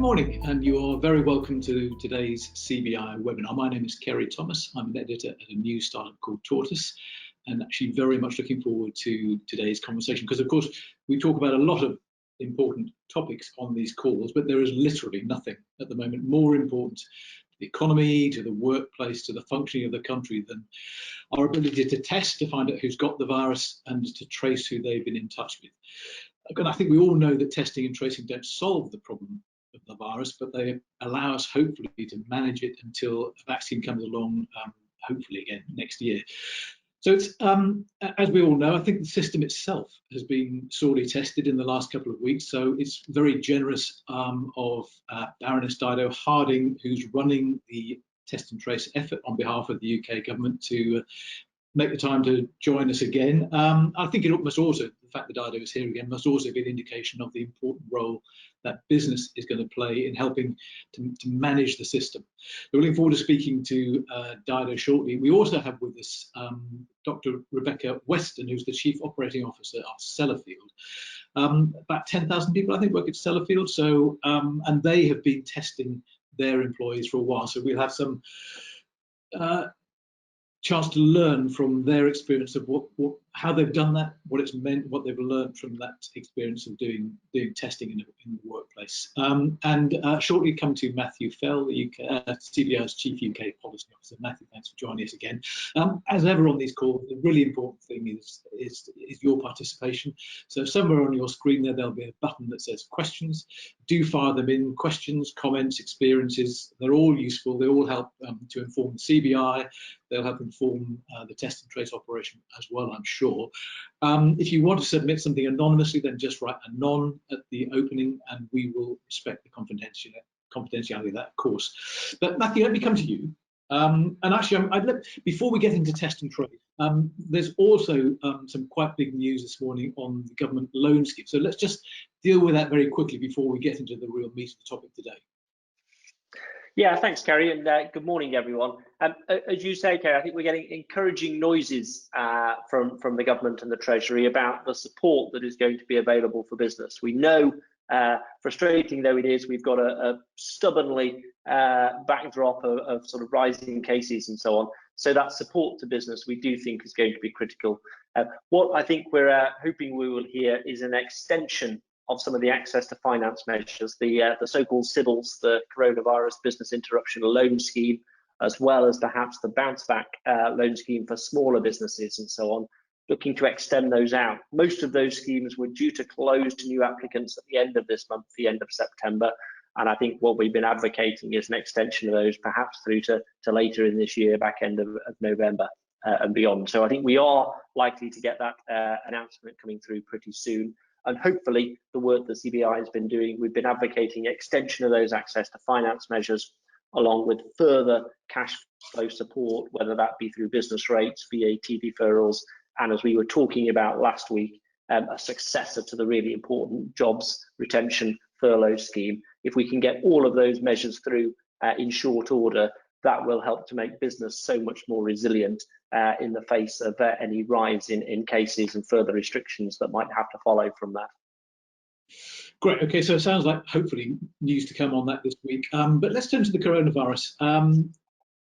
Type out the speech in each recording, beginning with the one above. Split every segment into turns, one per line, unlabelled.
morning, and you are very welcome to today's CBI webinar. My name is Kerry Thomas. I'm an editor at a new startup called Tortoise, and actually very much looking forward to today's conversation because, of course, we talk about a lot of important topics on these calls, but there is literally nothing at the moment more important to the economy, to the workplace, to the functioning of the country than our ability to test, to find out who's got the virus and to trace who they've been in touch with. And I think we all know that testing and tracing don't solve the problem of the virus, but they allow us hopefully to manage it until a vaccine comes along, hopefully again next year. So it's, as we all know, I think the system itself has been sorely tested in the last couple of weeks. So it's very generous of Baroness Dido Harding, who's running the test and trace effort on behalf of the UK government, to make the time to join us again. I think it must also, the fact that Dido is here again, must also be an indication of the important role that business is going to play in helping to manage the system. We're looking forward to speaking to Dido shortly. We also have with us Dr. Rebecca Weston, who's the Chief Operating Officer of Sellafield. About 10,000 people, I think, work at Sellafield, so, and they have been testing their employees for a while, so we'll have some chance to learn from their experience of how they've done that, what it's meant, what they've learned from that experience of doing testing in the workplace. And shortly come to Matthew Fell, the CBI's Chief UK Policy Officer. Matthew, thanks for joining us again. As ever on these calls, the really important thing is your participation. So somewhere on your screen there'll be a button that says questions. Do fire them in, questions, comments, experiences. They're all useful. They all help to inform the CBI. They'll help inform the test and trace operation as well, I'm sure. If you want to submit something anonymously, then just write anon at the opening and we will respect the confidentiality of that, of course. But Matthew, let me come to you. And actually, before we get into test and trace, there's also some quite big news this morning on the government loan scheme. So let's just deal with that very quickly before we get into the real meat of the topic today.
Yeah, thanks, Kerry, and good morning, everyone. As you say, Kerry, I think we're getting encouraging noises from the government and the Treasury about the support that is going to be available for business. We know, frustrating though it is, we've got a stubbornly backdrop of sort of rising cases and so on. So that support to business we do think is going to be critical. What I think we're hoping we will hear is an extension of some of the access to finance measures, the so-called CBILS, the Coronavirus Business Interruption Loan Scheme, as well as perhaps the bounce back loan scheme for smaller businesses and so on, looking to extend those out. Most of those schemes were due to close to new applicants at the end of this month, the end of September. And I think what we've been advocating is an extension of those perhaps through to later in this year, back end of November and beyond. So I think we are likely to get that announcement coming through pretty soon. And hopefully the work that CBI has been doing, we've been advocating extension of those access to finance measures, along with further cash flow support, whether that be through business rates, VAT deferrals, and as we were talking about last week, a successor to the really important jobs retention furlough scheme. If we can get all of those measures through in short order, that will help to make business so much more resilient in the face of any rise in cases and further restrictions that might have to follow from that.
Great. Okay, so it sounds like hopefully news to come on that this week. But let's turn to the coronavirus.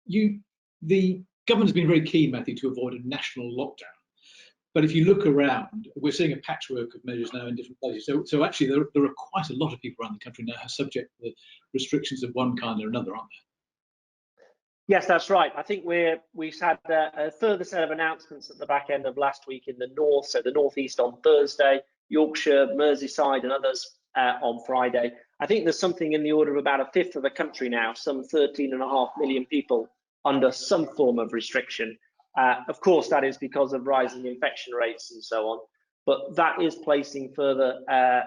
The government has been very keen, Matthew, to avoid a national lockdown. But if you look around, we're seeing a patchwork of measures now in different places. So actually, there are quite a lot of people around the country now who are subject to the restrictions of one kind or another, aren't there?
Yes, that's right. I think we've had a further set of announcements at the back end of last week in the north, so the northeast on Thursday, Yorkshire, Merseyside and others on Friday. I think there's something in the order of about a fifth of the country now, some 13.5 million people under some form of restriction. Of course, that is because of rising infection rates and so on, but that is placing further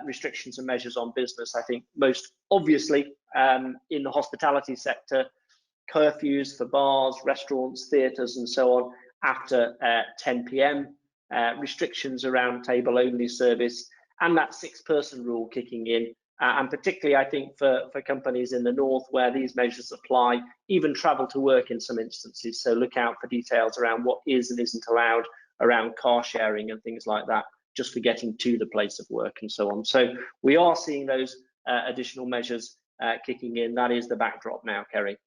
restrictions and measures on business. I think most obviously in the hospitality sector, curfews for bars, restaurants, theatres and so on after 10 p.m, restrictions around table only service, and that 6-person rule kicking in. And particularly, I think, for companies in the north where these measures apply, even travel to work in some instances. So look out for details around what is and isn't allowed around car sharing and things like that, just for getting to the place of work and so on. So we are seeing those additional measures kicking in. That is the backdrop now, Kerry.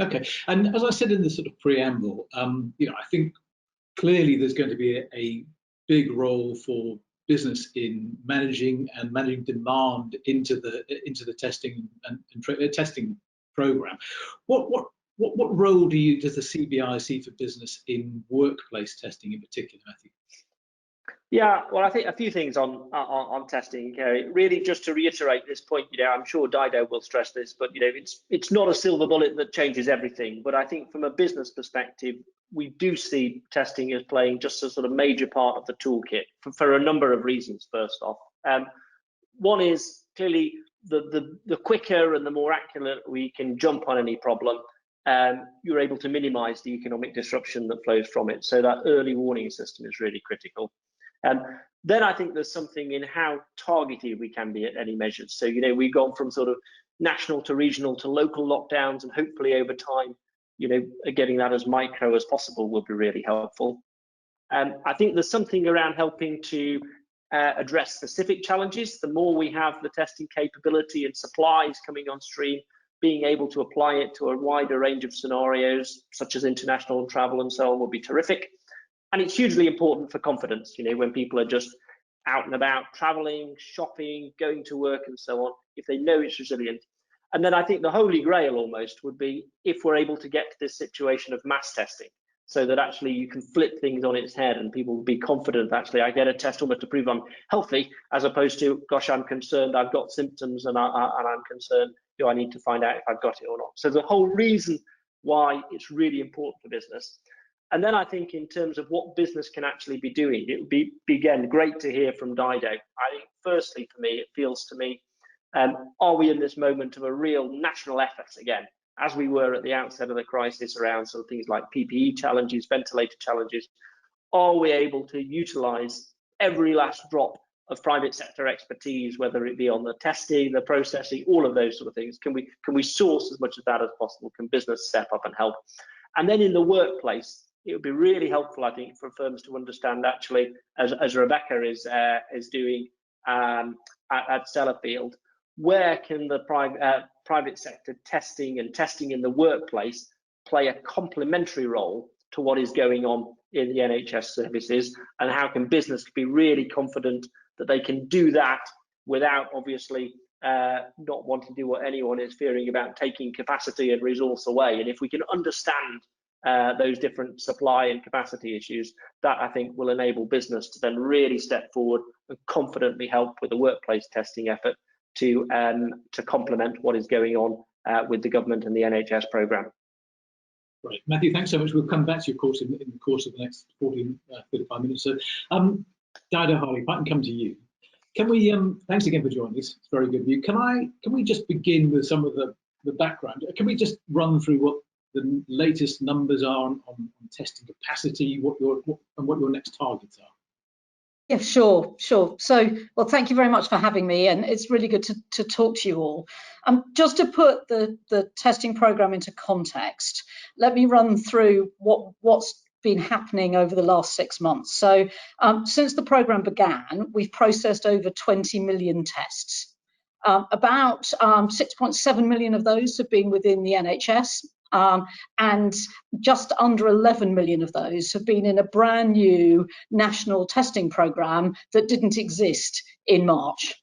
Okay, and as I said in the sort of preamble, I think clearly there's going to be a big role for business in managing demand into the testing and testing program. What role does the CBI see for business in workplace testing in particular, Matthew?
Yeah, well, I think a few things on testing, Kerry. Really, just to reiterate this point, I'm sure Dido will stress this, but it's not a silver bullet that changes everything. But I think from a business perspective, we do see testing as playing just a sort of major part of the toolkit for a number of reasons. First off, one is clearly the quicker and the more accurate we can jump on any problem, you're able to minimise the economic disruption that flows from it. So that early warning system is really critical. Then I think there's something in how targeted we can be at any measures. So, we've gone from sort of national to regional to local lockdowns, and hopefully over time, getting that as micro as possible will be really helpful. I think there's something around helping to address specific challenges. The more we have the testing capability and supplies coming on stream, being able to apply it to a wider range of scenarios, such as international travel and so on, will be terrific. And it's hugely important for confidence, when people are just out and about, traveling, shopping, going to work and so on, if they know it's resilient. And then I think the holy grail almost would be if we're able to get to this situation of mass testing, so that actually you can flip things on its head and people will be confident, actually, I get a test almost to prove I'm healthy, as opposed to, gosh, I'm concerned, I've got symptoms and I'm concerned, do I need to find out if I've got it or not? So the whole reason why it's really important for business. And then I think in terms of what business can actually be doing, it would be, again, great to hear from Dido. I think firstly, for me, it feels to me, are we in this moment of a real national effort again, as we were at the outset of the crisis around sort of things like PPE challenges, ventilator challenges? Are we able to utilise every last drop of private sector expertise, whether it be on the testing, the processing, all of those sort of things? Can we source as much of that as possible? Can business step up and help? And then in the workplace, it would be really helpful, I think, for firms to understand, actually, as Rebecca is doing at Sellafield, where can the private sector testing in the workplace play a complementary role to what is going on in the NHS services, and how can business be really confident that they can do that without obviously not wanting to do what anyone is fearing about, taking capacity and resource away. And if we can understand those different supply and capacity issues, that I think will enable business to then really step forward and confidently help with the workplace testing effort to complement what is going on with the government and the NHS programme.
Right, Matthew, thanks so much. We'll come back to your course in the course of the next 35 minutes. So, Dido Harley, if I can come to you. Can we, thanks again for joining us, it's very good of you. Can we just begin with some of the background? Can we just run through what the latest numbers are on testing capacity, what your next targets are?
Yeah, sure. So, well, thank you very much for having me, and it's really good to talk to you all. Just to put the testing program into context, let me run through what's been happening over the last 6 months. So, since the program began, we've processed over 20 million tests. About 6.7 million of those have been within the NHS. And just under 11 million of those have been in a brand new national testing programme that didn't exist in March.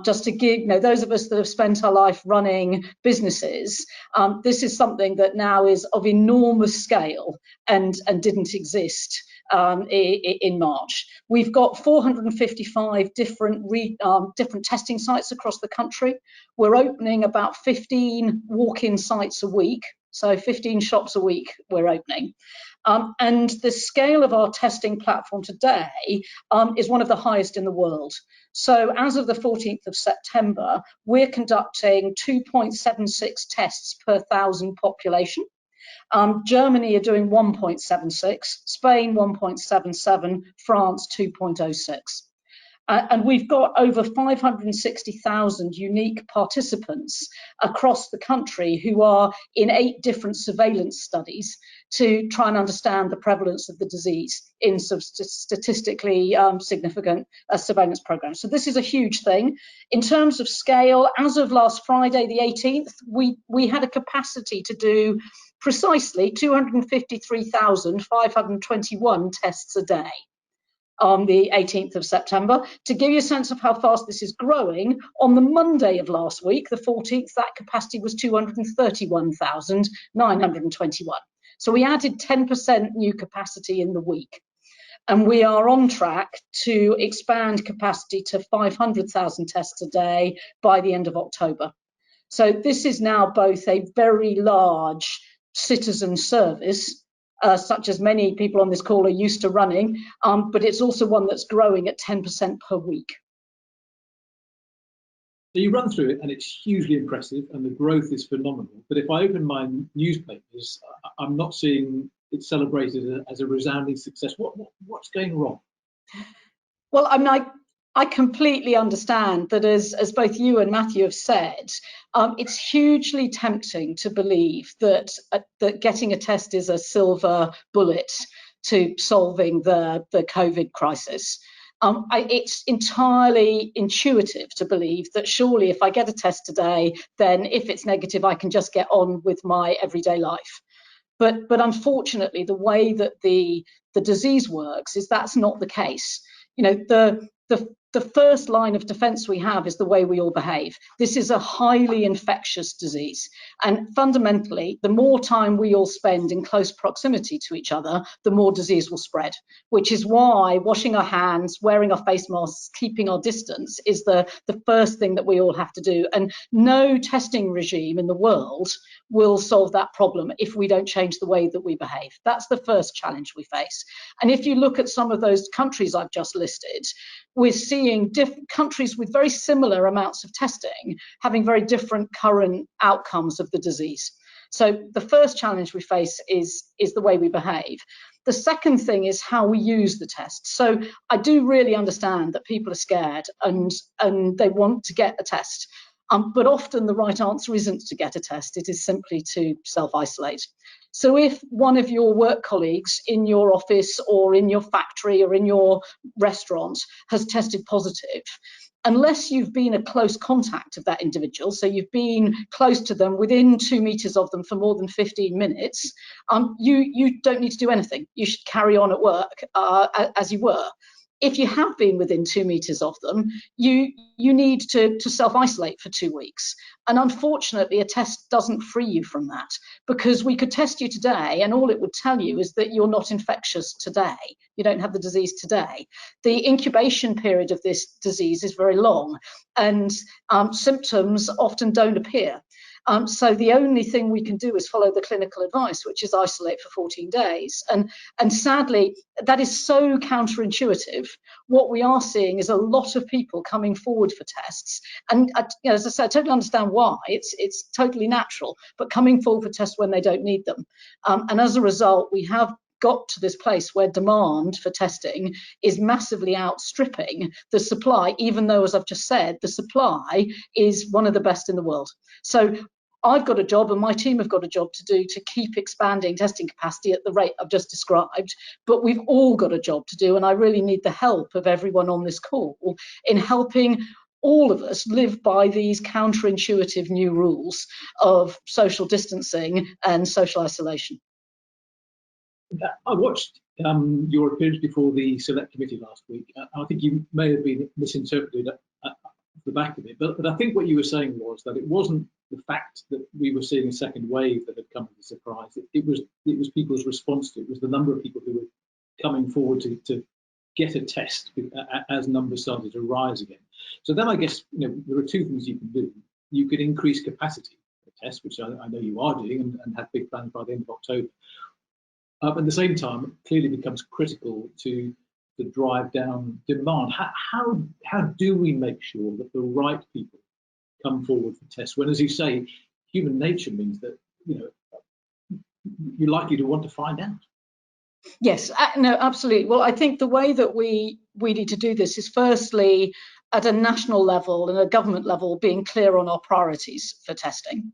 Just to give, those of us that have spent our life running businesses, this is something that now is of enormous scale and didn't exist in March. We've got 455 different testing sites across the country. We're opening about 15 walk-in sites a week. So 15 shops a week we're opening. And the scale of our testing platform today is one of the highest in the world. So as of the 14th of September, we're conducting 2.76 tests per 1,000 population. Germany are doing 1.76, Spain 1.77, France 2.06. And we've got over 560,000 unique participants across the country who are in 8 different surveillance studies to try and understand the prevalence of the disease in some statistically significant surveillance programs. So this is a huge thing. In terms of scale, as of last Friday, the 18th, we had a capacity to do precisely 253,521 tests a day on the 18th of September. To give you a sense of how fast this is growing, on the Monday of last week, the 14th, that capacity was 231,921. So we added 10% new capacity in the week. And we are on track to expand capacity to 500,000 tests a day by the end of October. So this is now both a very large citizen service, such as many people on this call are used to running, but it's also one that's growing at 10% per week.
So you run through it and it's hugely impressive and the growth is phenomenal. But if I open my newspapers, I'm not seeing it celebrated as a resounding success. What's going wrong?
Well, I completely understand that, as both you and Matthew have said, it's hugely tempting to believe that getting a test is a silver bullet to solving the COVID crisis. It's entirely intuitive to believe that surely if I get a test today, then if it's negative, I can just get on with my everyday life. But unfortunately, the way that the disease works is that's not the case. You know, the first line of defense we have is the way we all behave. This is a highly infectious disease. And fundamentally, the more time we all spend in close proximity to each other, the more disease will spread, which is why washing our hands, wearing our face masks, keeping our distance is the first thing that we all have to do. And no testing regime in the world will solve that problem if we don't change the way that we behave. That's the first challenge we face. And if you look at some of those countries I've just listed, we're seeing different countries with very similar amounts of testing having very different current outcomes of the disease. So the first challenge we face is the way we behave. The second thing is how we use the test. So I do really understand that people are scared and they want to get a test. But often the right answer isn't to get a test, it is simply to self-isolate. So if one of your work colleagues in your office or in your factory or in your restaurant has tested positive, unless you've been a close contact of that individual, so you've been close to them within 2 meters of them for more than 15 minutes, you don't need to do anything. You should carry on at work as you were. If you have been within 2 meters of them, you need to self-isolate for 2 weeks. And unfortunately, a test doesn't free you from that, because we could test you today and all it would tell you is that you're not infectious today. You don't have the disease today. The incubation period of this disease is very long and symptoms often don't appear. So the only thing we can do is follow the clinical advice, which is isolate for 14 days. And sadly, that is so counterintuitive. What we are seeing is a lot of people coming forward for tests. And as I said, I totally understand why. It's totally natural, but coming forward for tests when they don't need them. And as a result, we have got to this place where demand for testing is massively outstripping the supply, even though, as I've just said, the supply is one of the best in the world. So I've got a job and my team have got a job to do to keep expanding testing capacity at the rate I've just described, but we've all got a job to do, and I really need the help of everyone on this call in helping all of us live by these counterintuitive new rules of social distancing and social isolation.
I watched your appearance before the Select Committee last week. I think you may have been misinterpreted at the back of it, but I think what you were saying was that it wasn't the fact that we were seeing a second wave that had come as a surprise. It was people's response to it. It was the number of people who were coming forward to get a test as numbers started to rise again. So then I guess there are two things you can do. You could increase capacity for tests, which I know you are doing and have big plans by the end of October. At the same time, it clearly becomes critical to drive down demand. How do we make sure that the right people come forward for tests when, as you say, human nature means that you're likely to want to find out?
Yes, no, absolutely. Well, I think the way that we need to do this is firstly at a national level and a government level being clear on our priorities for testing.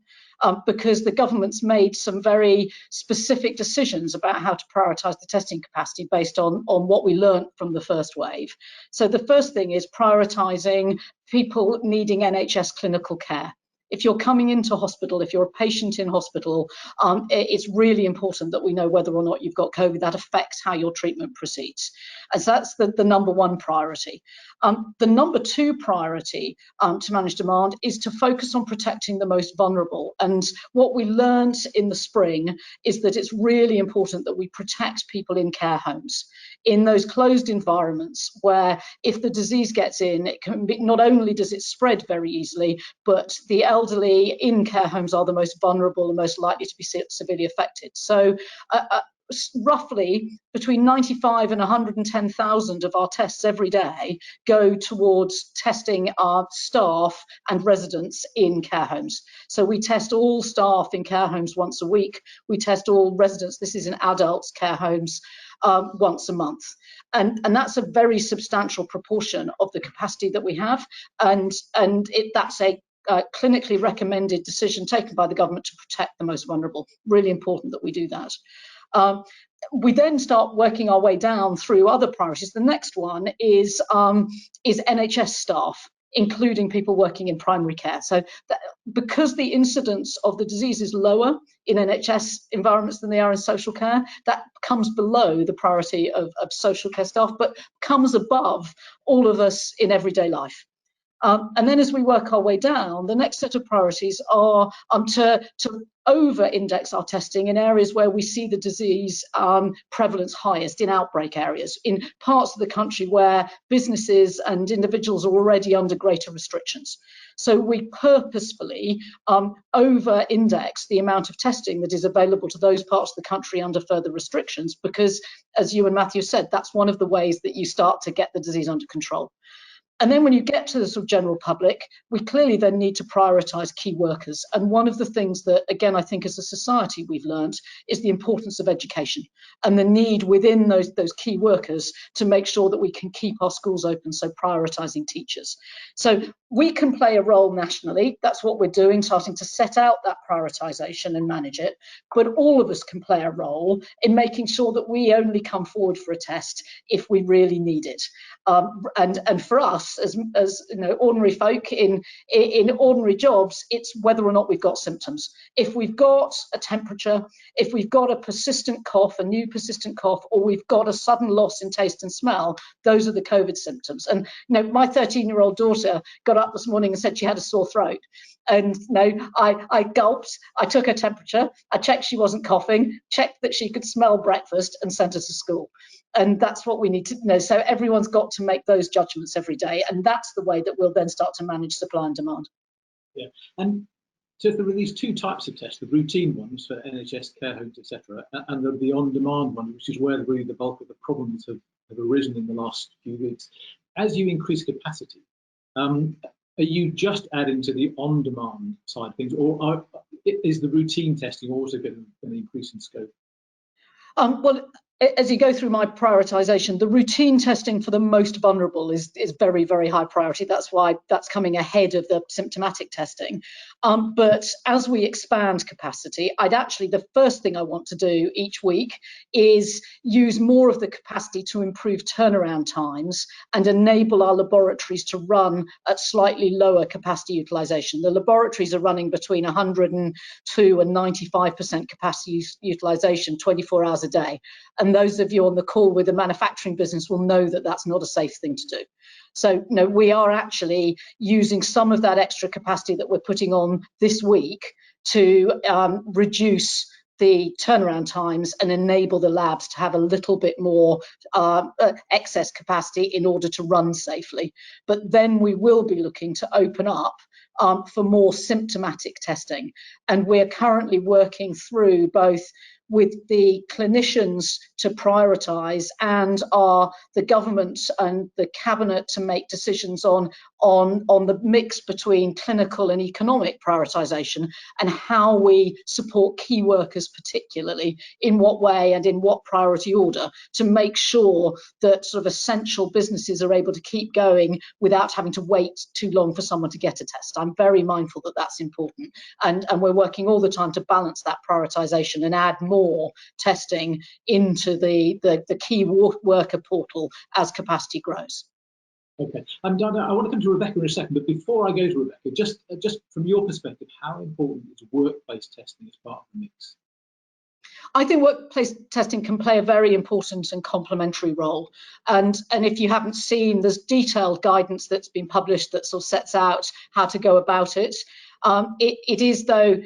because the government's made some very specific decisions about how to prioritise the testing capacity based on what we learnt from the first wave. So the first thing is prioritising people needing NHS clinical care. If you're coming into hospital, if you're a patient in hospital, it's really important that we know whether or not you've got COVID. That affects how your treatment proceeds. And so that's the number one priority. The number two priority to manage demand is to focus on protecting the most vulnerable. And what we learned in the spring is that it's really important that we protect people in care homes, in those closed environments where if the disease gets in, it can be, not only does it spread very easily, but the elderly in care homes are the most vulnerable and most likely to be severely affected. So roughly between 95 and 110,000 of our tests every day go towards testing our staff and residents in care homes. So we test all staff in care homes once a week. We test all residents, this is in adults care homes, once a month. And that's a very substantial proportion of the capacity that we have. And that's a clinically recommended decision taken by the government to protect the most vulnerable. Really important that we do that. We then start working our way down through other priorities. The next one is NHS staff, including people working in primary care. So because the incidence of the disease is lower in NHS environments than they are in social care, that comes below the priority of social care staff, but comes above all of us in everyday life. And then as we work our way down, the next set of priorities are to over-index our testing in areas where we see the disease prevalence highest, in outbreak areas, in parts of the country where businesses and individuals are already under greater restrictions. So we purposefully over-index the amount of testing that is available to those parts of the country under further restrictions, because, as you and Matthew said, that's one of the ways that you start to get the disease under control. And then when you get to the sort of general public, we clearly then need to prioritise key workers. And one of the things that, again, I think as a society we've learned is the importance of education and the need within those key workers to make sure that we can keep our schools open, so prioritising teachers. So we can play a role nationally. That's what we're doing, starting to set out that prioritisation and manage it. But all of us can play a role in making sure that we only come forward for a test if we really need it. And for us, as you know, ordinary folk in ordinary jobs, it's whether or not we've got symptoms. If we've got a temperature, if we've got a persistent cough, a new persistent cough, or we've got a sudden loss in taste and smell, those are the COVID symptoms. And you know, my 13-year-old daughter got up this morning and said she had a sore throat. And you know, I gulped, I took her temperature, I checked she wasn't coughing, checked that she could smell breakfast, and sent her to school. And that's what we need to know. So everyone's got to make those judgments every day, and that's the way that we'll then start to manage supply and demand.
Yeah, and so there are these two types of tests: the routine ones for NHS care homes, etc., and the on-demand one, which is where really the bulk of the problems have arisen in the last few weeks. As you increase capacity, are you just adding to the on-demand side of things, or is the routine testing also going to increase in scope?
Well, as you go through my prioritisation, the routine testing for the most vulnerable is very, very high priority. That's why that's coming ahead of the symptomatic testing. But as we expand capacity, the first thing I want to do each week is use more of the capacity to improve turnaround times and enable our laboratories to run at slightly lower capacity utilisation. The laboratories are running between 102 and 95% capacity utilisation 24 hours a day. And those of you on the call with the manufacturing business will know that that's not a safe thing to do. So, no, we are actually using some of that extra capacity that we're putting on this week to reduce the turnaround times and enable the labs to have a little bit more excess capacity in order to run safely. But then we will be looking to open up for more symptomatic testing. And we're currently working through both with the clinicians to prioritise, and are the government and the cabinet to make decisions on the mix between clinical and economic prioritisation, and how we support key workers, particularly in what way and in what priority order, to make sure that sort of essential businesses are able to keep going without having to wait too long for someone to get a test. I'm very mindful that that's important, and we're working all the time to balance that prioritisation and add more testing into the key worker portal as capacity grows.
Okay, I want to come to Rebecca in a second, but before I go to Rebecca, just from your perspective, how important is workplace testing as part of the mix?
I think workplace testing can play a very important and complementary role. And if you haven't seen, there's detailed guidance that's been published that sort of sets out how to go about it. It is, though,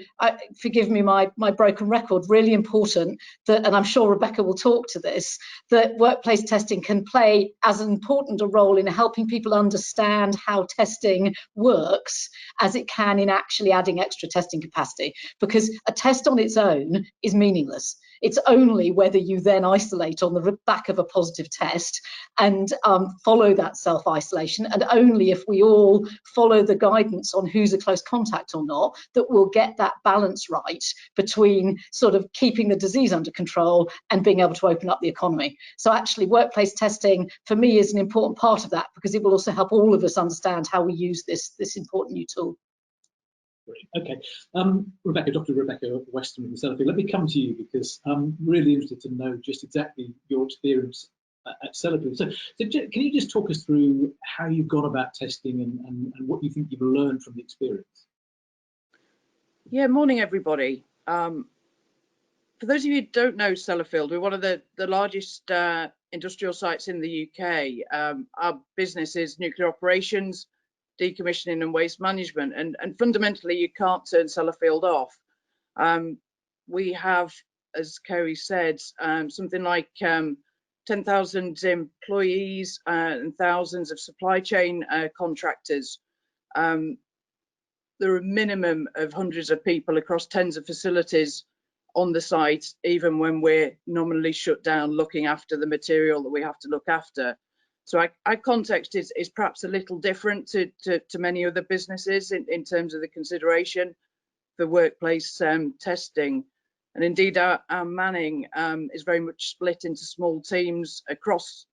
forgive me my broken record, really important that, and I'm sure Rebecca will talk to this, that workplace testing can play as important a role in helping people understand how testing works as it can in actually adding extra testing capacity, because a test on its own is meaningless. It's only whether you then isolate on the back of a positive test and follow that self-isolation, and only if we all follow the guidance on who's a close contact or not, that we'll get that balance right between sort of keeping the disease under control and being able to open up the economy. So actually workplace testing for me is an important part of that, because it will also help all of us understand how we use this important new tool.
Okay, Rebecca, Dr. Rebecca Weston from Sellafield, let me come to you, because I'm really interested to know just exactly your experience at Sellafield. So can you just talk us through how you've gone about testing and what you think you've learned from the experience?
Yeah, morning everybody. For those of you who don't know Sellafield, we're one of the largest industrial sites in the UK. Our business is nuclear operations, decommissioning and waste management, and fundamentally you can't turn Sellafield off. We have, as Kerry said, something like 10,000 employees and thousands of supply chain contractors. There are a minimum of hundreds of people across tens of facilities on the site, even when we're nominally shut down looking after the material that we have to look after. So our context is perhaps a little different to many other businesses in terms of the consideration for workplace testing. And indeed our manning is very much split into small teams across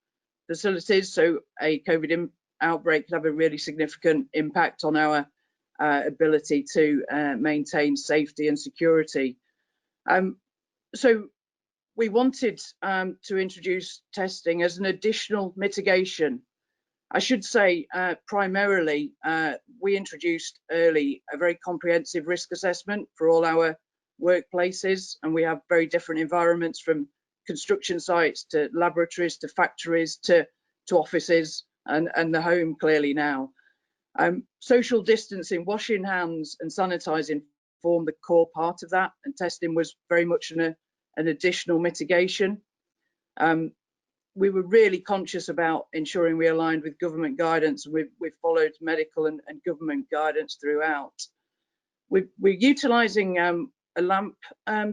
facilities. So a COVID outbreak could have a really significant impact on our ability to maintain safety and security. So we wanted to introduce testing as an additional mitigation. I should say primarily we introduced early a very comprehensive risk assessment for all our workplaces, and we have very different environments, from construction sites to laboratories to factories to offices and the home clearly now. Social distancing, washing hands and sanitising form the core part of that, and testing was very much an additional mitigation. We were really conscious about ensuring we aligned with government guidance. We've followed medical and government guidance throughout. We're utilising a LAMP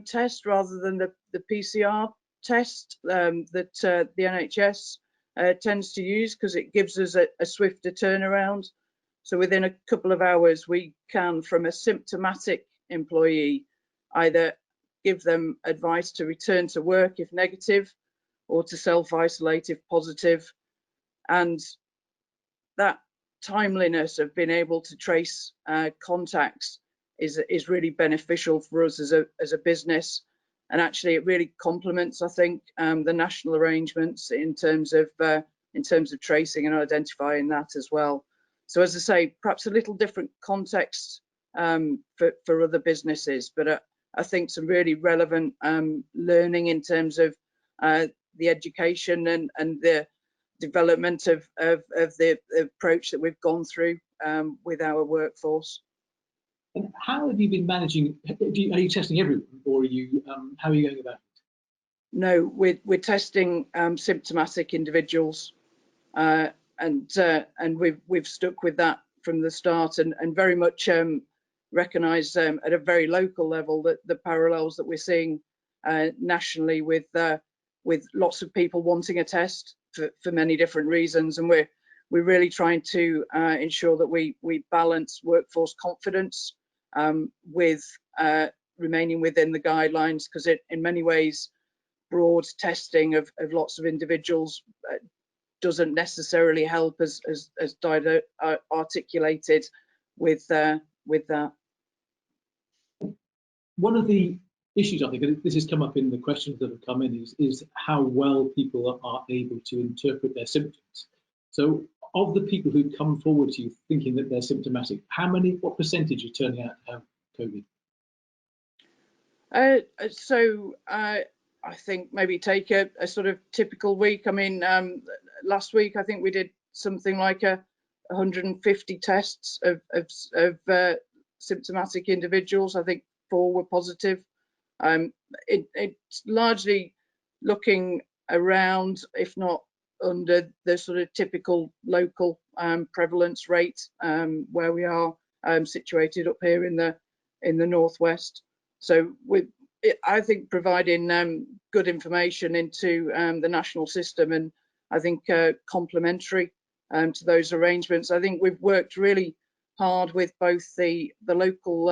test rather than the PCR test that the NHS tends to use, because it gives us a swifter turnaround. So within a couple of hours, we can, from a symptomatic employee, either give them advice to return to work if negative, or to self-isolate if positive. And that timeliness of being able to trace contacts is really beneficial for us as a business. And actually it really complements, I think, the national arrangements in terms of tracing and identifying that as well. So as I say, perhaps a little different context for other businesses, but I think some really relevant learning in terms of the education and the development of the approach that we've gone through with our workforce.
And how have you been managing? Are you testing everyone, or are you? How are you going about it?
No, we're testing symptomatic individuals, and we've stuck with that from the start, and very much recognise at a very local level that the parallels that we're seeing nationally with lots of people wanting a test for many different reasons, and we're really trying to ensure that we balance workforce confidence with remaining within the guidelines, because in many ways broad testing of lots of individuals doesn't necessarily help, as Dido articulated with that.
One of the issues, I think, and this has come up in the questions that have come in, is how well people are able to interpret their symptoms. So of the people who come forward to you thinking that they're symptomatic, what percentage are turning out to have COVID?
I think maybe take a sort of typical week. I mean, last week I think we did something like 150 tests of symptomatic individuals. I think 4 were positive. It's largely looking around, if not under, the sort of typical local prevalence rate where we are situated up here in the northwest. So I think providing good information into the national system, and I think complementary to those arrangements. I think we've worked really hard with both the local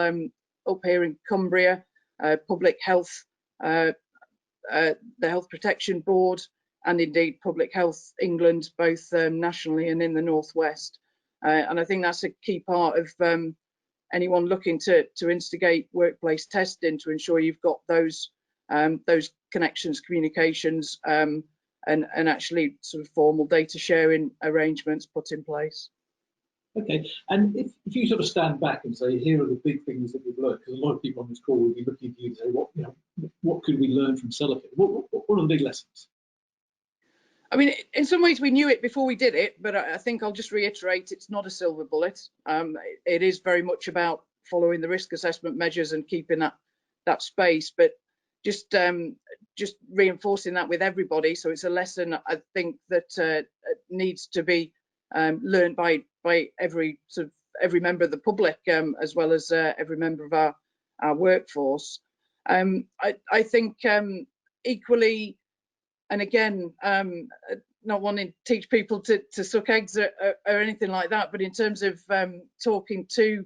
up here in Cumbria, Public Health, the Health Protection Board, and indeed Public Health England, both nationally and in the northwest. And I think that's a key part of anyone looking to instigate workplace testing, to ensure you've got those connections, communications, and actually sort of formal data sharing arrangements put in place.
Okay, and if you sort of stand back and say, here are the big things that we've learned, because a lot of people on this call will be looking at you to say, what could we learn from Sellafield? What are the big lessons? I
mean, in some ways we knew it before we did it, but I think I'll just reiterate, it's not a silver bullet. It is very much about following the risk assessment measures and keeping that space, but just reinforcing that with everybody. So it's a lesson, I think, that needs to be learned by every member of the public, as well as every member of our workforce. I think equally, and again, not wanting to teach people to suck eggs or anything like that, but in terms of talking to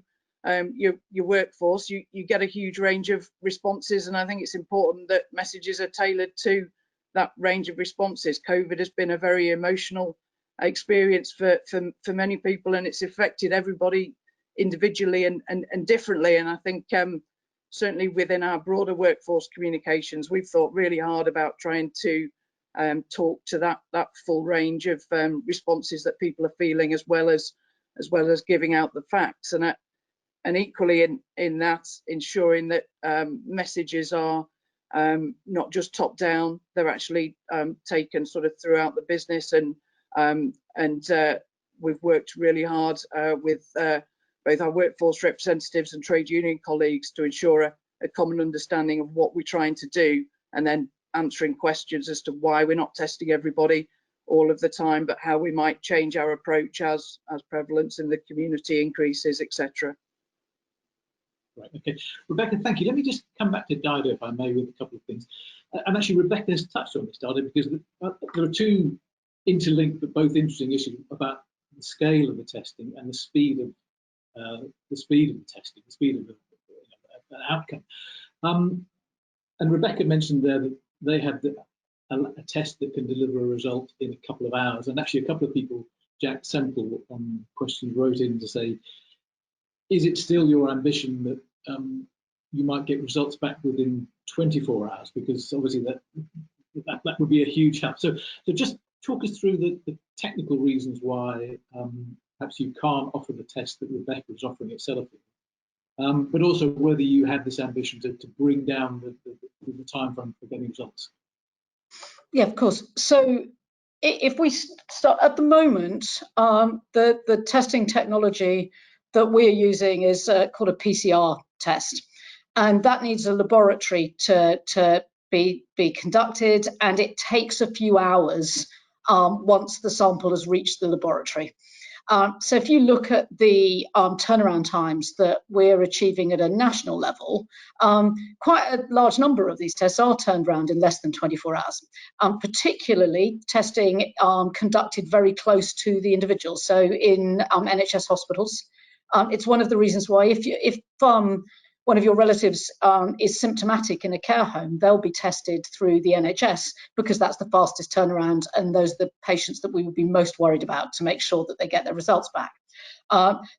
your workforce, you get a huge range of responses, and I think it's important that messages are tailored to that range of responses. COVID has been a very emotional experience for many people, and it's affected everybody individually and differently. And I think certainly within our broader workforce communications, we've thought really hard about trying to talk to that full range of responses that people are feeling, as well as giving out the facts, and equally in that, ensuring that messages are not just top down, they're actually taken sort of throughout the business. And we've worked really hard with both our workforce representatives and trade union colleagues to ensure a common understanding of what we're trying to do, and then answering questions as to why we're not testing everybody all of the time, but how we might change our approach as prevalence in the community increases, etc.
Right, okay. Rebecca, thank you. Let me just come back to Dido, if I may, with a couple of things. And actually, Rebecca has touched on this, Dido, because there are two interlinked but both interesting issues about the scale of the testing and the speed of the testing, the speed of the outcome. And Rebecca mentioned there that they have a test that can deliver a result in a couple of hours. And actually, a couple of people, Jack Semple on questions, wrote in to say, is it still your ambition that you might get results back within 24 hours? Because obviously that would be a huge help. So just talk us through the technical reasons why perhaps you can't offer the test that Rebecca was offering at Sellafield, but also whether you have this ambition to bring down the time frame for getting results.
Yeah, of course. So if we start at the moment, the testing technology that we're using is called a PCR test, and that needs a laboratory to be conducted, and it takes a few hours once the sample has reached the laboratory. So if you look at the turnaround times that we're achieving at a national level, quite a large number of these tests are turned around in less than 24 hours, particularly testing conducted very close to the individual. So in NHS hospitals, it's one of the reasons why if one of your relatives is symptomatic in a care home, they'll be tested through the NHS because that's the fastest turnaround, and those are the patients that we would be most worried about to make sure that they get their results back.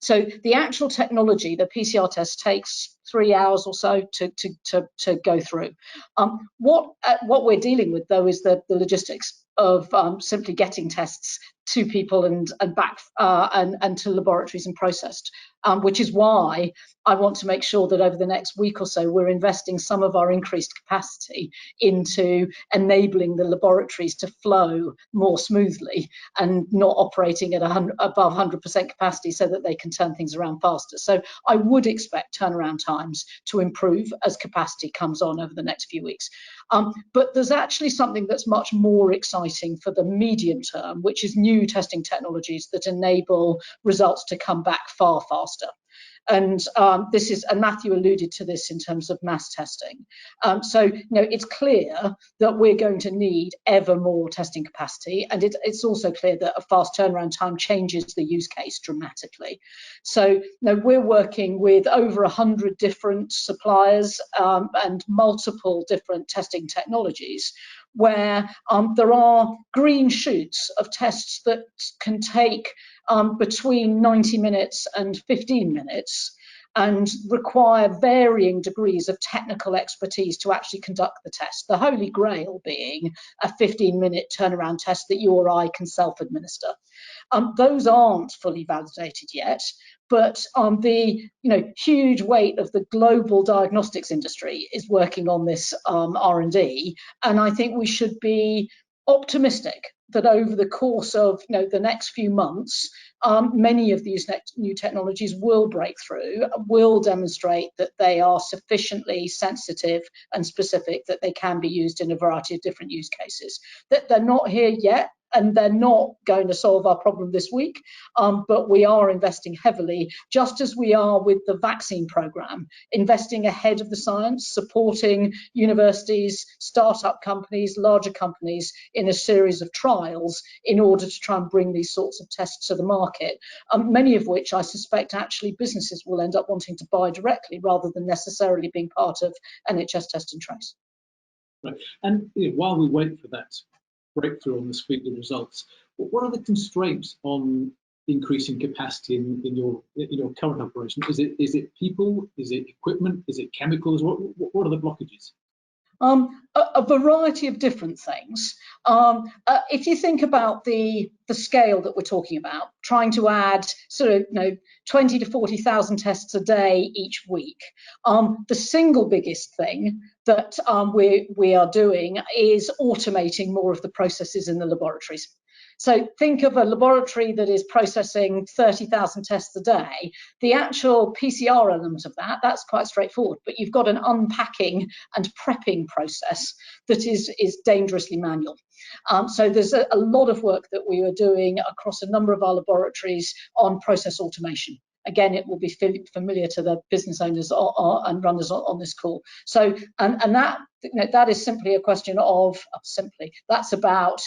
So the actual technology, the PCR test, takes 3 hours or so to go through. What we're dealing with, though, is the logistics of simply getting tests to people and back and to laboratories and processed, which is why I want to make sure that over the next week or so we're investing some of our increased capacity into enabling the laboratories to flow more smoothly and not operating at above 100% capacity so that they can turn things around faster. So I would expect turnaround times to improve as capacity comes on over the next few weeks. But there's actually something that's much more exciting for the medium term, which is new testing technologies that enable results to come back far faster. And Matthew alluded to this in terms of mass testing. So it's clear that we're going to need ever more testing capacity, and it's also clear that a fast turnaround time changes the use case dramatically. So we're working with over 100 different suppliers and multiple different testing technologies, where there are green shoots of tests that can take between 90 minutes and 15 minutes and require varying degrees of technical expertise to actually conduct the test. The holy grail being a 15-minute turnaround test that you or I can self-administer. Those aren't fully validated yet, but the huge weight of the global diagnostics industry is working on this R&D, and I think we should be optimistic that over the course of the next few months, many of these new technologies will break through, will demonstrate that they are sufficiently sensitive and specific that they can be used in a variety of different use cases. That they're not here yet, and they're not going to solve our problem this week, but we are investing heavily, just as we are with the vaccine program, investing ahead of the science, supporting universities, startup companies, larger companies in a series of trials in order to try and bring these sorts of tests to the market, many of which I suspect actually businesses will end up wanting to buy directly rather than necessarily being part of NHS Test and Trace.
Right. And while we wait for that breakthrough on the speed of results, what are the constraints on increasing capacity in your current operation? Is it people? Is it equipment? Is it chemicals? What are the blockages?
A variety of different things. If you think about the scale that we're talking about, trying to add sort of 20 to 40,000 tests a day each week, the single biggest thing that we are doing is automating more of the processes in the laboratories. So think of a laboratory that is processing 30,000 tests a day. The actual PCR element of that's quite straightforward, but you've got an unpacking and prepping process that is dangerously manual. So there's a lot of work that we are doing across a number of our laboratories on process automation. Again, it will be familiar to the business owners and runners on this call. So, and that is simply a question of that's about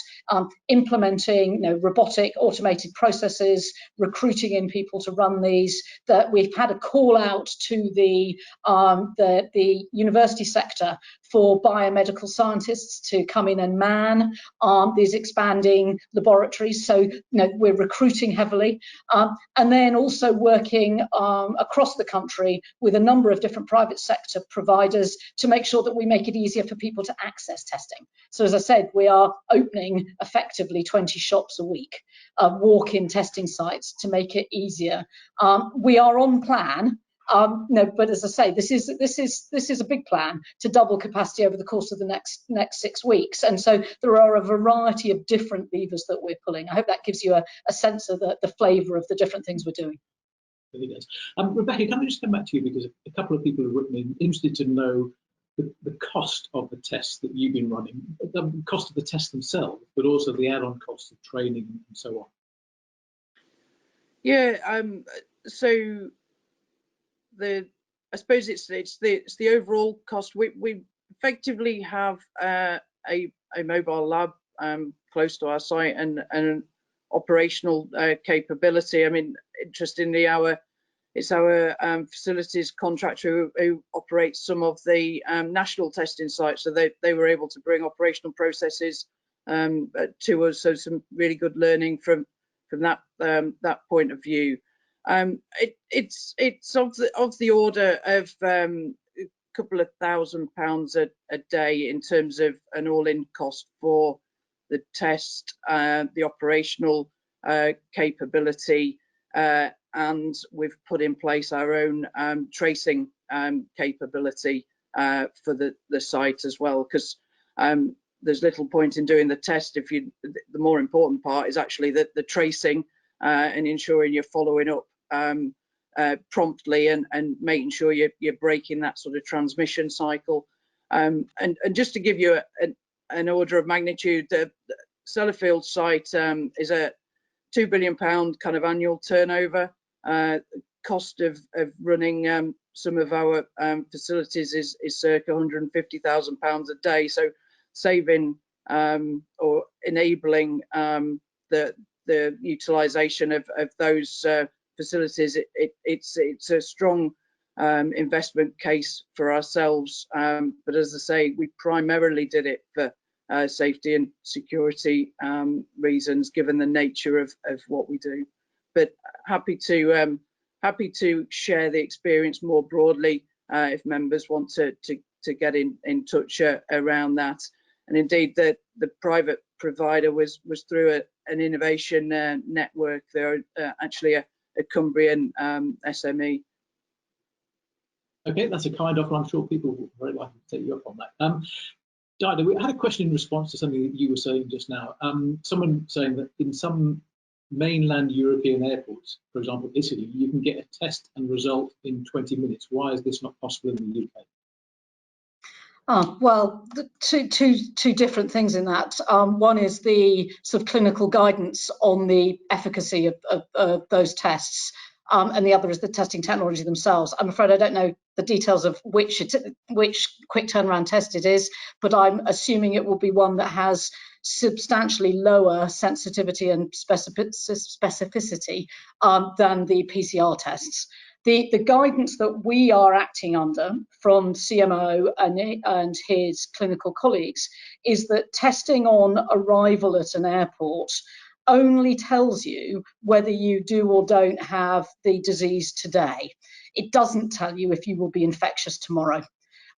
implementing robotic automated processes, recruiting in people to run these. That we've had a call out to the university sector for biomedical scientists to come in and man these expanding laboratories. So we're recruiting heavily, and then also working across the country with a number of different private sector providers to make sure that we make it easier for people to access testing. So as I said, we are opening effectively 20 shops a week, walk-in testing sites to make it easier. We are on plan. But as I say, this is a big plan to double capacity over the course of the next 6 weeks, and so there are a variety of different levers that we're pulling. I hope that gives you a sense of the flavour of the different things we're doing.
It really does. Rebecca, can I just come back to you, because a couple of people have written in interested to know the cost of the tests that you've been running, the cost of the tests themselves, but also the add-on cost of training and so on.
Yeah, so I suppose it's the overall cost. We effectively have a mobile lab close to our site and an operational capability. I mean, interestingly, it's our facilities contractor who operates some of the national testing sites, so they were able to bring operational processes to us. So some really good learning from that point of view. It's of the order of a couple of £1,000 a day in terms of an all-in cost for the test, the operational capability, and we've put in place our own tracing capability for the site as well, because there's little point in doing the test if the more important part is actually the tracing and ensuring you're following up promptly and making sure you're breaking that sort of transmission cycle. And just to give you an order of magnitude, the Sellafield site is a £2 billion kind of annual turnover. Cost of running some of our facilities is circa £150,000 a day. So saving or enabling the utilisation of those facilities, it's a strong investment case for ourselves. But as I say, we primarily did it for safety and security reasons, given the nature of what we do. But happy to share the experience more broadly if members want to get in touch around that. And indeed, the private provider was through an innovation network. They're actually a Cumbrian SME.
Okay, that's a kind offer. I'm sure people will very likely to take you up on that. Dinah, we had a question in response to something that you were saying just now. Someone saying that in some mainland European airports, for example, Italy, you can get a test and result in 20 minutes. Why is this not possible in the UK?
Well, two different things in that. One is the sort of clinical guidance on the efficacy of those tests, and the other is the testing technology themselves. I'm afraid I don't know the details of which quick turnaround test it is, but I'm assuming it will be one that has substantially lower sensitivity and specificity than the PCR tests. The guidance that we are acting under from CMO and his clinical colleagues is that testing on arrival at an airport only tells you whether you do or don't have the disease today. It doesn't tell you if you will be infectious tomorrow.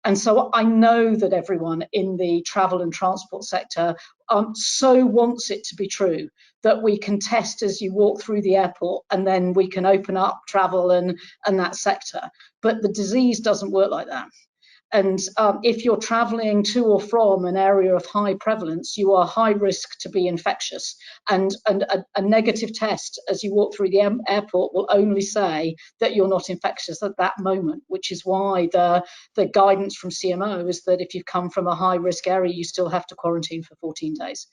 And so I know that everyone in the travel and transport sector so wants it to be true that we can test as you walk through the airport and then we can open up travel and that sector. But the disease doesn't work like that. And if you're traveling to or from an area of high prevalence, you are high risk to be infectious. And a negative test as you walk through the airport will only say that you're not infectious at that moment, which is why the guidance from CMO is that if you've come from a high risk area, you still have to quarantine for 14 days.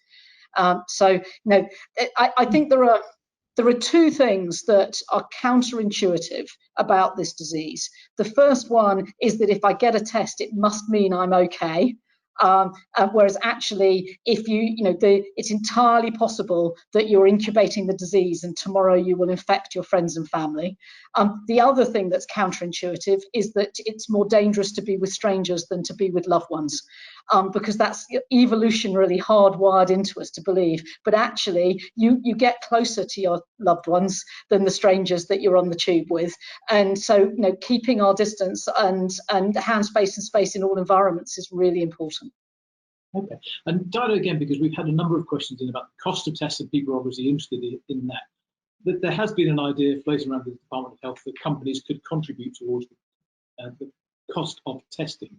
So, no, I think there are two things that are counterintuitive about this disease. The first one is that if I get a test, it must mean I'm okay. Whereas actually, if it's entirely possible that you're incubating the disease and tomorrow you will infect your friends and family. The other thing that's counterintuitive is that it's more dangerous to be with strangers than to be with loved ones, because that's evolutionarily hardwired into us to believe. But actually, you get closer to your loved ones than the strangers that you're on the tube with. And so, keeping our distance and hand space and space in all environments is really important.
Okay, and Dinah, again, because we've had a number of questions in about the cost of tests, and people are obviously interested in that. That there has been an idea floating around the Department of Health that companies could contribute towards the cost of testing.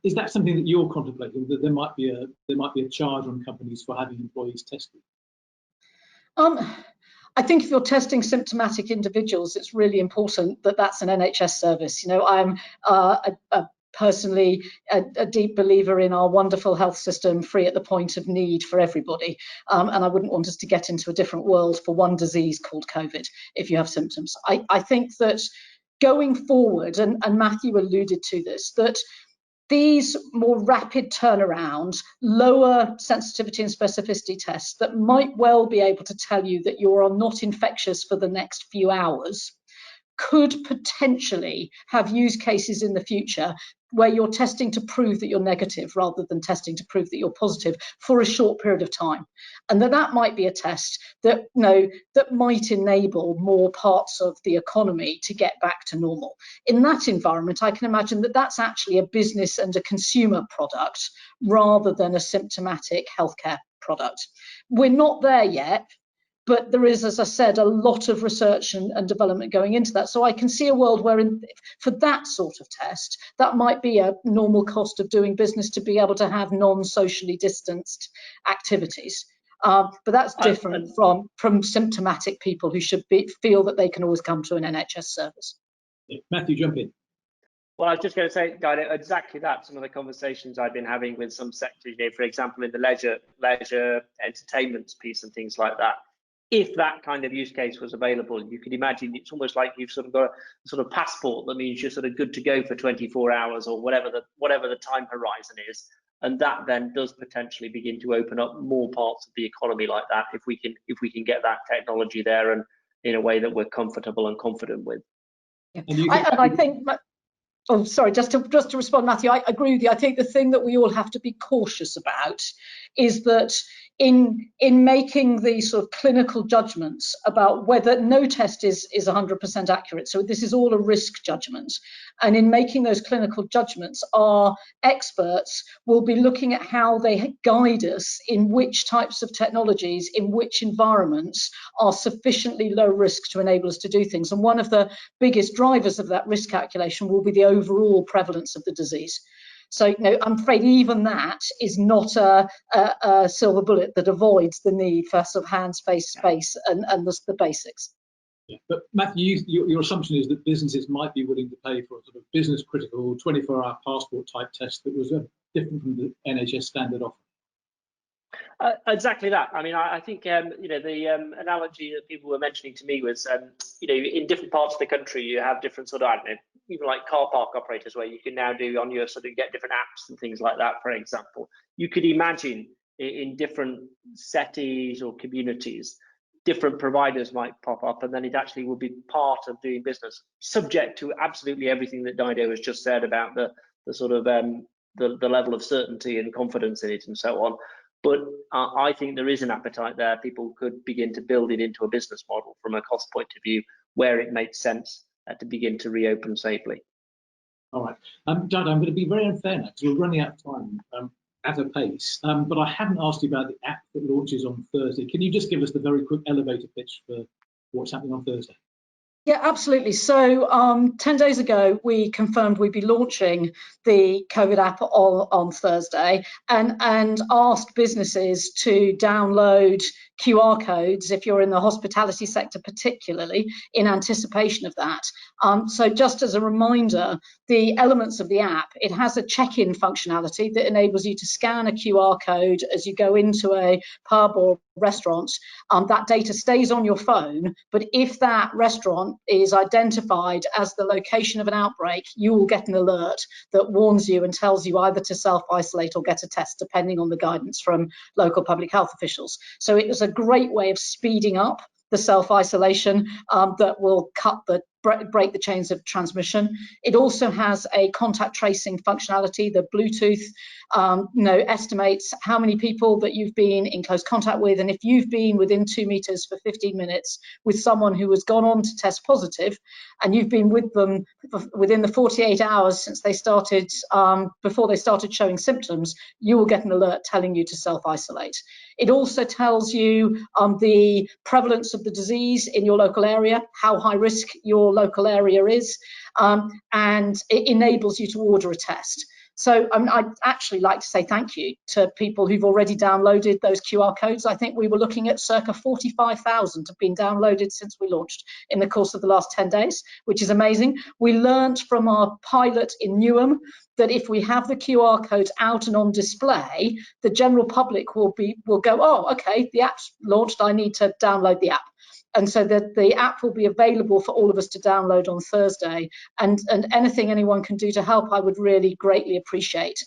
Is that something that you're contemplating, that there might be a charge on companies for having employees tested?
I think if you're testing symptomatic individuals, it's really important that that's an NHS service. I'm a personally a deep believer in our wonderful health system, free at the point of need for everybody. And I wouldn't want us to get into a different world for one disease called COVID if you have symptoms. I think that going forward, and Matthew alluded to this, that these more rapid turnaround, lower sensitivity and specificity tests that might well be able to tell you that you are not infectious for the next few hours could potentially have use cases in the future where you're testing to prove that you're negative rather than testing to prove that you're positive for a short period of time. And that might be a test that, that might enable more parts of the economy to get back to normal. In that environment, I can imagine that that's actually a business and a consumer product rather than a symptomatic healthcare product. We're not there yet, but there is, as I said, a lot of research and development going into that. So I can see a world where for that sort of test, that might be a normal cost of doing business to be able to have non-socially distanced activities. But that's different from symptomatic people who should feel that they can always come to an NHS service.
Matthew, jump in.
Well, I was just going to say, Guy, exactly that. Some of the conversations I've been having with some sectors, for example, in the leisure entertainment piece and things like that. If that kind of use case was available, you could imagine it's almost like you've sort of got a sort of passport that means you're sort of good to go for 24 hours or whatever the time horizon is. And that then does potentially begin to open up more parts of the economy like that if we can get that technology there and in a way that we're comfortable and confident with.
Yeah. I think. Oh, sorry, just to respond, Matthew, I agree with you. I think the thing that we all have to be cautious about is that in making these sort of clinical judgments about whether no test is 100% accurate. So this is all a risk judgment. And in making those clinical judgments, our experts will be looking at how they guide us in which types of technologies, in which environments are sufficiently low risk to enable us to do things. And one of the biggest drivers of that risk calculation will be the overall prevalence of the disease. So, I'm afraid even that is not a silver bullet that avoids the need for sort of hands, face, space, and the basics.
Yeah. But Matthew, your assumption is that businesses might be willing to pay for a sort of business critical 24-hour passport type test that was different from the NHS standard offer.
Exactly that. I mean, I think the analogy that people were mentioning to me was, in different parts of the country, you have different sort of, even like car park operators, where you can now do on your sort of get different apps and things like that. For example, you could imagine in different cities or communities, different providers might pop up, and then it actually will be part of doing business, subject to absolutely everything that Dido has just said about the sort of the level of certainty and confidence in it and so on. But I think there is an appetite there. People could begin to build it into a business model from a cost point of view where it makes sense to begin to reopen safely.
All right. Dad, I'm going to be very unfair now because we're running out of time at a pace. But I haven't asked you about the app that launches on Thursday. Can you just give us the very quick elevator pitch for what's happening on Thursday?
Yeah, absolutely. So 10 days ago, we confirmed we'd be launching the COVID app on Thursday and asked businesses to download QR codes if you're in the hospitality sector, particularly in anticipation of that. So just as a reminder, the elements of the app, it has a check-in functionality that enables you to scan a QR code as you go into a pub or restaurant. That data stays on your phone, but if that restaurant is identified as the location of an outbreak, you will get an alert that warns you and tells you either to self-isolate or get a test, depending on the guidance from local public health officials. So it was a great way of speeding up the self-isolation that will break the chains of transmission. It also has a contact tracing functionality. The Bluetooth estimates how many people that you've been in close contact with, and if you've been within 2 meters for 15 minutes with someone who has gone on to test positive, and you've been with them within the 48 hours since they started, before they started showing symptoms, you will get an alert telling you to self-isolate. It also tells you the prevalence of the disease in your local area, how high risk your local area is, and it enables you to order a test. So I'd actually like to say thank you to people who've already downloaded those QR codes. I think we were looking at circa 45,000 have been downloaded since we launched in the course of the last 10 days, which is amazing. We learned from our pilot in Newham that if we have the QR codes out and on display, the general public will go, oh, okay, the app's launched, I need to download the app. And so the app will be available for all of us to download on Thursday. And anything anyone can do to help, I would really greatly appreciate.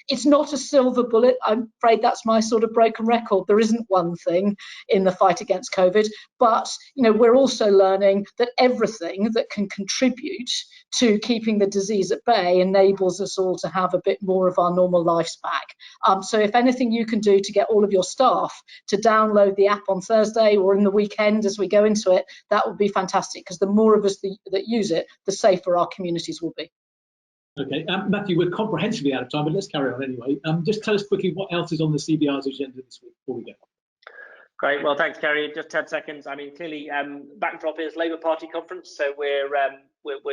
It's not a silver bullet. I'm afraid that's my sort of broken record. There isn't one thing in the fight against COVID. But we're also learning that everything that can contribute to keeping the disease at bay enables us all to have a bit more of our normal lives back. So if anything you can do to get all of your staff to download the app on Thursday or in the weekend as we go into it, that would be fantastic, because the more of us that use it, the safer our communities will be.
Okay, Matthew, we're comprehensively out of time, but let's carry on anyway. Just tell us quickly what else is on the CBI's agenda this week before we go.
Great. Well, thanks, Kerry. Just 10 seconds. I mean, clearly, backdrop is Labour Party conference, so we're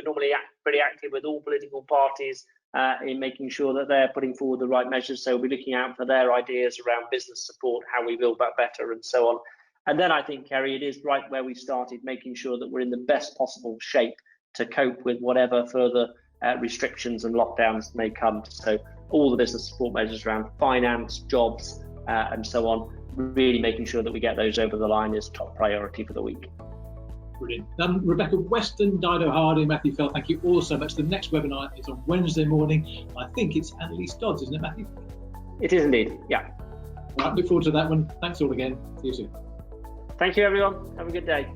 normally pretty active with all political parties in making sure that they're putting forward the right measures. So we'll be looking out for their ideas around business support, how we build back better, and so on. And then I think, Kerry, it is right where we started, making sure that we're in the best possible shape to cope with whatever further restrictions and lockdowns may come. So all the business support measures around finance, jobs, and so on, really making sure that we get those over the line is top priority for the week.
Brilliant. Rebecca Weston, Dido Hardy, Matthew Fell, thank you all so much. The next webinar is on Wednesday morning. I think it's Annalise Dodds, isn't it, Matthew?
It is indeed, yeah.
Right, look forward to that one. Thanks all again. See you soon.
Thank you, everyone. Have a good day.